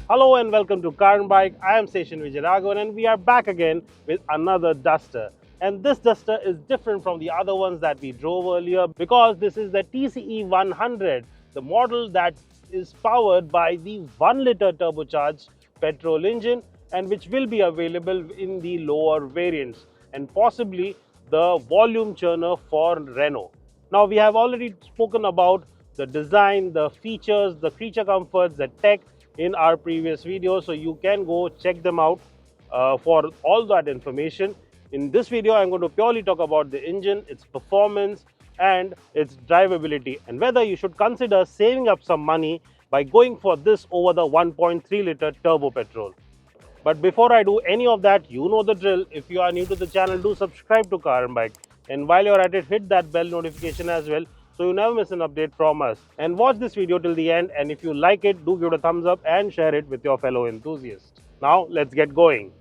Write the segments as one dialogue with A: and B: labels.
A: Hello and welcome to Car and Bike. I am Seshan Vijayaraghavan and we are back again with another Duster. And this Duster is different from the other ones that we drove earlier because this is the TCE 100, the model that is powered by the 1-liter turbocharged petrol engine and which will be available in the lower variants and possibly the volume churner for Renault. Now we have already spoken about the design, the features, the creature comforts, the tech in our previous video, so you can go check them out for all that information. In this video, I'm going to purely talk about the engine, its performance, and its drivability, and whether you should consider saving up some money by going for this over the 1.3-liter turbo petrol. But before I do any of that, you know the drill. If you are new to the channel, do subscribe to Car and Bike. And while you're at it, hit that bell notification as well so you never miss an update from us. And watch this video till the end. And if you like it, do give it a thumbs up and share it with your fellow enthusiasts. Now, let's get going.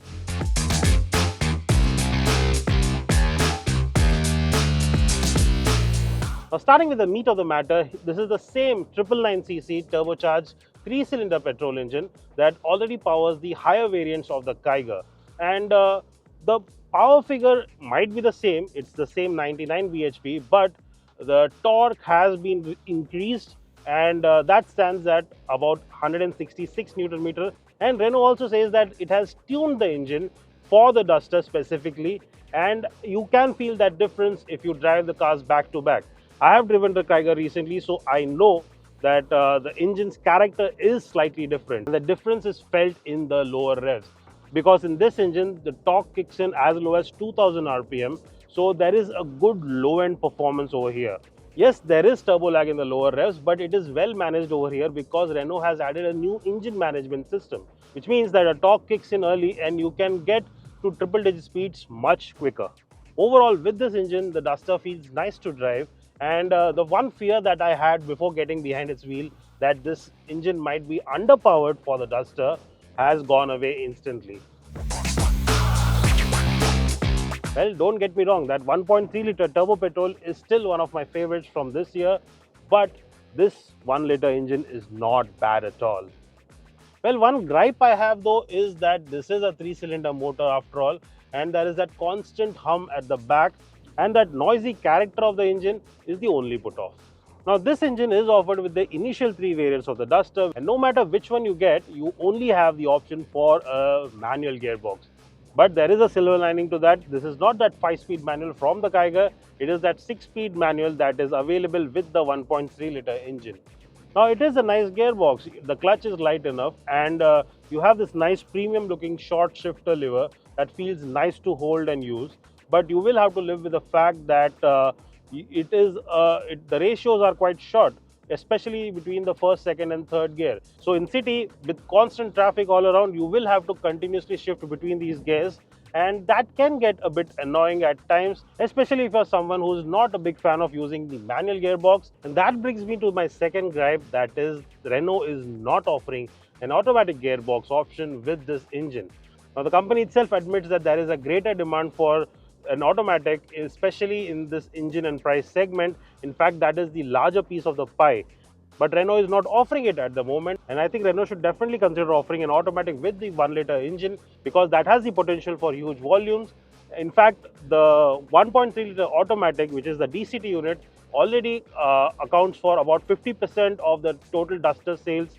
A: Now, starting with the meat of the matter, this is the same 999cc turbocharged 3-cylinder petrol engine that already powers the higher variants of the Kiger. And the power figure might be the same, it's the same 99 bhp, but the torque has been increased and that stands at about 166 Newton meter. And Renault also says that it has tuned the engine for the Duster specifically, and you can feel that difference if you drive the cars back to back. I have driven the Kiger recently, so I know that the engine's character is slightly different. The difference is felt in the lower revs because in this engine, the torque kicks in as low as 2000 RPM. So there is a good low-end performance over here. Yes, there is turbo lag in the lower revs, but it is well managed over here because Renault has added a new engine management system, which means that a torque kicks in early and you can get to triple-digit speeds much quicker. Overall, with this engine, the Duster feels nice to drive. And the one fear that I had before getting behind its wheel, that this engine might be underpowered for the Duster, has gone away instantly. Well, don't get me wrong, that 1.3-liter turbo petrol is still one of my favorites from this year, but this 1-liter engine is not bad at all. Well, one gripe I have though is that this is a 3-cylinder motor after all, and there is that constant hum at the back, and that noisy character of the engine is the only put off. Now, this engine is offered with the initial 3 variants of the Duster, and no matter which one you get, you only have the option for a manual gearbox. But there is a silver lining to that. This is not that 5-speed manual from the Kiger, it is that 6-speed manual that is available with the 1.3-liter engine. Now, it is a nice gearbox, the clutch is light enough, and you have this nice premium looking short shifter lever that feels nice to hold and use. But you will have to live with the fact that the ratios are quite short, especially between the first, second and third gear. So in city, with constant traffic all around, you will have to continuously shift between these gears, and that can get a bit annoying at times, especially if you're someone who's not a big fan of using the manual gearbox. And that brings me to my second gripe, that is Renault is not offering an automatic gearbox option with this engine. Now, the company itself admits that there is a greater demand for an automatic, especially in this engine and price segment. In fact, that is the larger piece of the pie. But Renault is not offering it at the moment, and I think Renault should definitely consider offering an automatic with the 1-liter engine because that has the potential for huge volumes. In fact, the 1.3-liter automatic, which is the DCT unit, already accounts for about 50% of the total Duster sales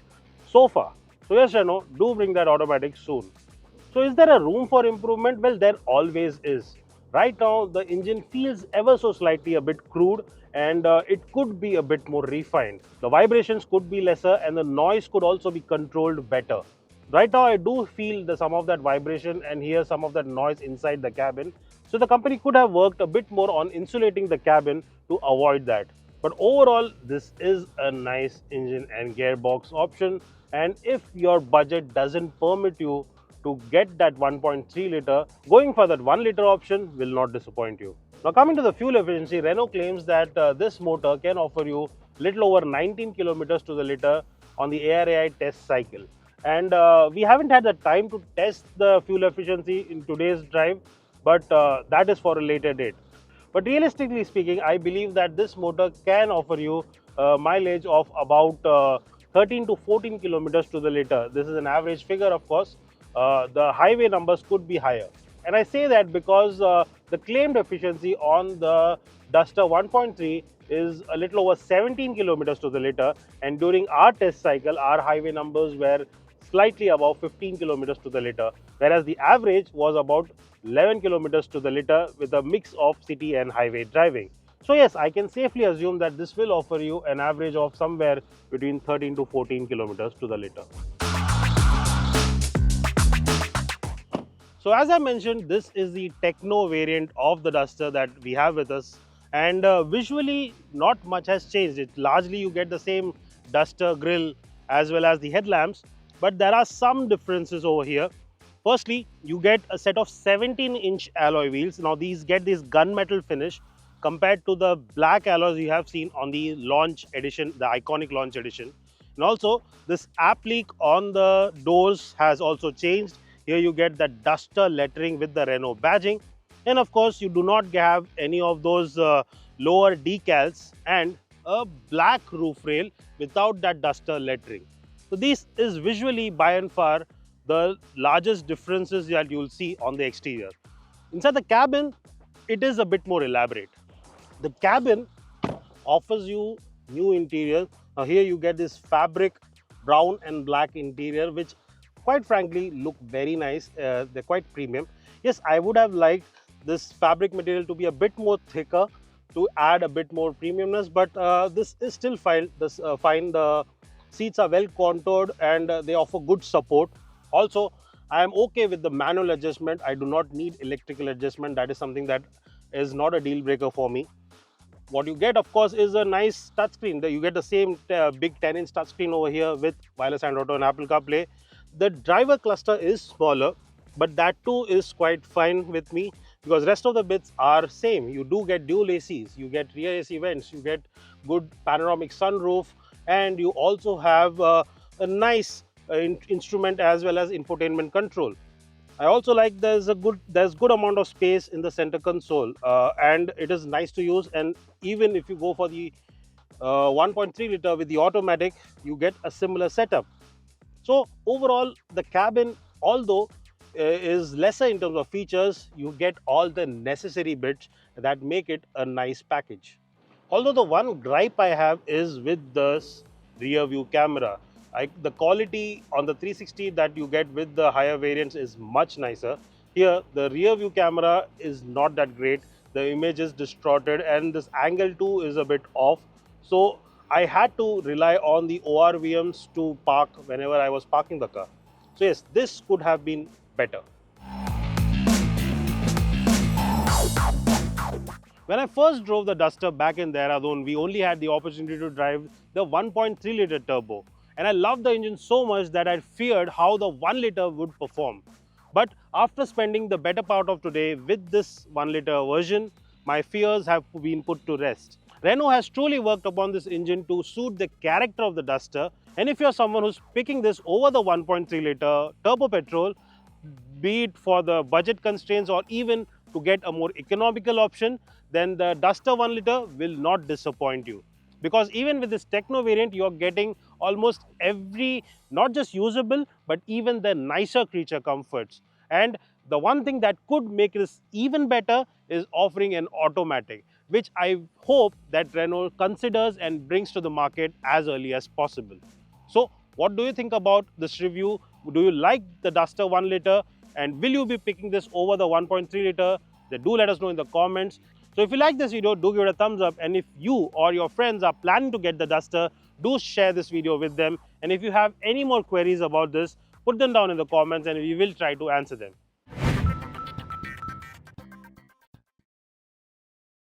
A: so far. So yes, Renault, do bring that automatic soon. So is there a room for improvement? Well, there always is. Right now, the engine feels ever so slightly a bit crude, and it could be a bit more refined. The vibrations could be lesser and the noise could also be controlled better. Right now, I do feel some of that vibration and hear some of that noise inside the cabin. So the company could have worked a bit more on insulating the cabin to avoid that. But overall, this is a nice engine and gearbox option. And if your budget doesn't permit you to get that 1.3-liter, going for that 1-liter option will not disappoint you. Now, coming to the fuel efficiency, Renault claims that this motor can offer you little over 19 kilometers to the liter on the ARAI test cycle. And we haven't had the time to test the fuel efficiency in today's drive, but that is for a later date. But realistically speaking, I believe that this motor can offer you mileage of about 13 to 14 kilometers to the liter. This is an average figure, of course. The highway numbers could be higher. And I say that because the claimed efficiency on the Duster 1.3 is a little over 17 kilometers to the liter, and during our test cycle, our highway numbers were slightly above 15 kilometers to the liter, whereas the average was about 11 kilometers to the liter with a mix of city and highway driving. So yes, I can safely assume that this will offer you an average of somewhere between 13 to 14 kilometers to the liter. So as I mentioned, this is the Techno variant of the Duster that we have with us, and visually not much has changed. It largely you get the same Duster grille as well as the headlamps, but there are some differences over here. Firstly, you get a set of 17-inch alloy wheels. Now these get this gunmetal finish compared to the black alloys you have seen on the launch edition, the iconic launch edition. And also this applique on the doors has also changed. Here you get the Duster lettering with the Renault badging, and of course you do not have any of those lower decals and a black roof rail without that Duster lettering. So this is visually by and far the largest differences that you will see on the exterior. Inside the cabin, it is a bit more elaborate. The cabin offers you new interior. Now here you get this fabric brown and black interior, which quite frankly look very nice. They're quite premium. Yes, I would have liked this fabric material to be a bit more thicker to add a bit more premiumness, but this is still fine. The seats are well contoured and they offer good support. Also, I am okay with the manual adjustment. I do not need electrical adjustment. That is something that is not a deal breaker for me. What you get, of course, is a nice touchscreen. You get the same big 10-inch touchscreen over here with wireless Android Auto and Apple CarPlay. The driver cluster is smaller, but that too is quite fine with me because rest of the bits are same. You do get dual ACs, you get rear AC vents, you get good panoramic sunroof, and you also have a nice instrument as well as infotainment control. I also like there's good amount of space in the center console, and it is nice to use. And even if you go for the 1.3 liter with the automatic, you get a similar setup. So overall, the cabin, although is lesser in terms of features, you get all the necessary bits that make it a nice package. Although the one gripe I have is with this rear view camera. The quality on the 360 that you get with the higher variants is much nicer. Here, the rear view camera is not that great. The image is distorted and this angle too is a bit off. So I had to rely on the ORVMs to park whenever I was parking the car. So yes, this could have been better. When I first drove the Duster back in Dehradun, we only had the opportunity to drive the 1.3 liter turbo. And I loved the engine so much that I feared how the 1 liter would perform. But after spending the better part of today with this 1 liter version, my fears have been put to rest. Renault has truly worked upon this engine to suit the character of the Duster. And if you're someone who's picking this over the 1.3 liter turbo petrol, be it for the budget constraints or even to get a more economical option, then the Duster 1 liter will not disappoint you. Because even with this Techno variant, you're getting almost every, not just usable, but even the nicer creature comforts. And the one thing that could make this even better is offering an automatic, which I hope that Renault considers and brings to the market as early as possible. So what do you think about this review? Do you like the Duster 1 liter? And will you be picking this over the 1.3 liter? Then do let us know in the comments. So if you like this video, do give it a thumbs up, and if you or your friends are planning to get the Duster, do share this video with them. And if you have any more queries about this, put them down in the comments and we will try to answer them.